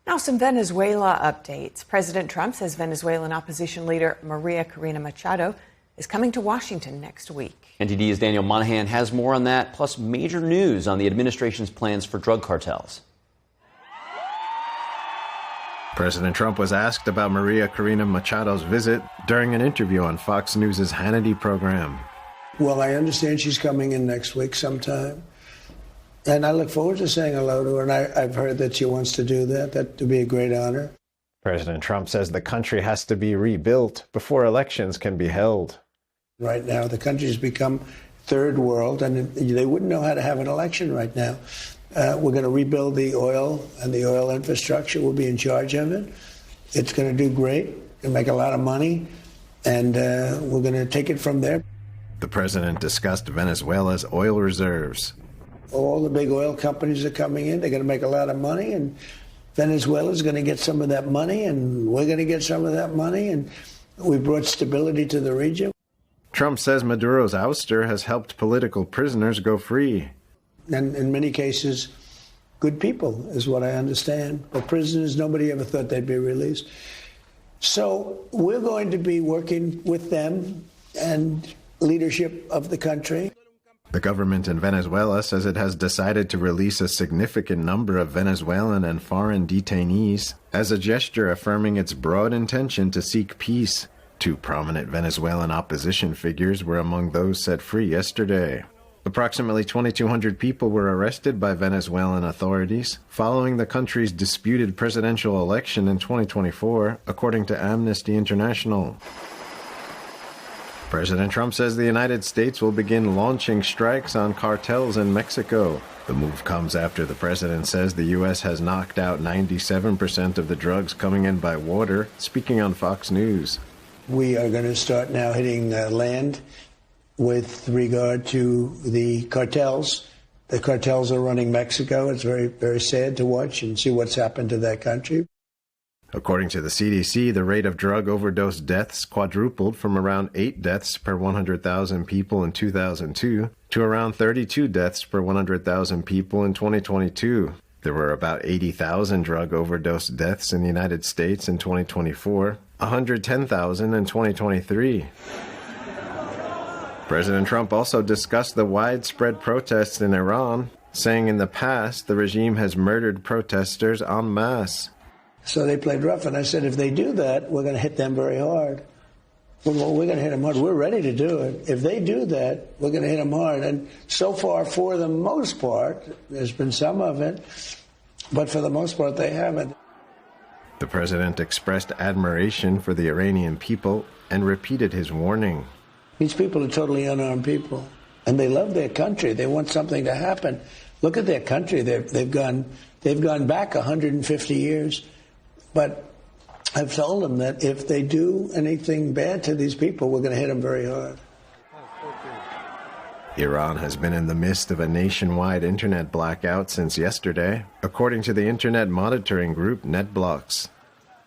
Now some Venezuela updates. President Trump says Venezuelan opposition leader Maria Corina Machado is coming to Washington next week. NTD's Daniel Monahan has more on that, plus major news on the administration's plans for drug cartels. President Trump was asked about Maria Corina Machado's visit during an interview on Fox News' Hannity program. Well, I understand she's coming in next week sometime. And I look forward to saying hello to her, and I've heard that she wants to do that. That would be a great honor. President Trump says the country has to be rebuilt before elections can be held. Right now, the country's become third world, and they wouldn't know how to have an election right now. We're going to rebuild the oil and the oil infrastructure. We'll be in charge of it. It's going to do great and make a lot of money, and we're going to take it from there. The president discussed Venezuela's oil reserves. All the big oil companies are coming in. They're going to make a lot of money, and Venezuela's going to get some of that money, and we're going to get some of that money, and we brought stability to the region. Trump says Maduro's ouster has helped political prisoners go free. And in many cases, good people is what I understand. But prisoners, nobody ever thought they'd be released. So we're going to be working with them and leadership of the country. The government in Venezuela says it has decided to release a significant number of Venezuelan and foreign detainees as a gesture affirming its broad intention to seek peace. 2 prominent Venezuelan opposition figures were among those set free yesterday. Approximately 2,200 people were arrested by Venezuelan authorities following the country's disputed presidential election in 2024, according to Amnesty International. President Trump says the United States will begin launching strikes on cartels in Mexico. The move comes after the president says the U.S. has knocked out 97% of the drugs coming in by water, speaking on Fox News. We are going to start now hitting land with regard to the cartels. The cartels are running Mexico. It's very, very sad to watch and see what's happened to that country. According to the CDC, the rate of drug overdose deaths quadrupled from around 8 deaths per 100,000 people in 2002 to around 32 deaths per 100,000 people in 2022. There were about 80,000 drug overdose deaths in the United States in 2024, 110,000 in 2023. President Trump also discussed the widespread protests in Iran, saying in the past the regime has murdered protesters en masse. So they played rough, and I said, if they do that, we're going to hit them very hard. Well, we're going to hit them hard. We're ready to do it. If they do that, we're going to hit them hard. And so far, for the most part, there's been some of it, but for the most part, they haven't. The president expressed admiration for the Iranian people and repeated his warning. These people are totally unarmed people, and they love their country. They want something to happen. Look at their country. They've gone back 150 years. But I've told them that if they do anything bad to these people, we're going to hit them very hard. Iran has been in the midst of a nationwide internet blackout since yesterday, according to the internet monitoring group NetBlocks.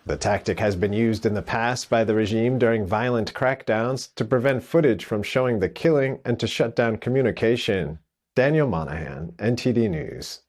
The tactic has been used in the past by the regime during violent crackdowns to prevent footage from showing the killing and to shut down communication. Daniel Monahan, NTD News.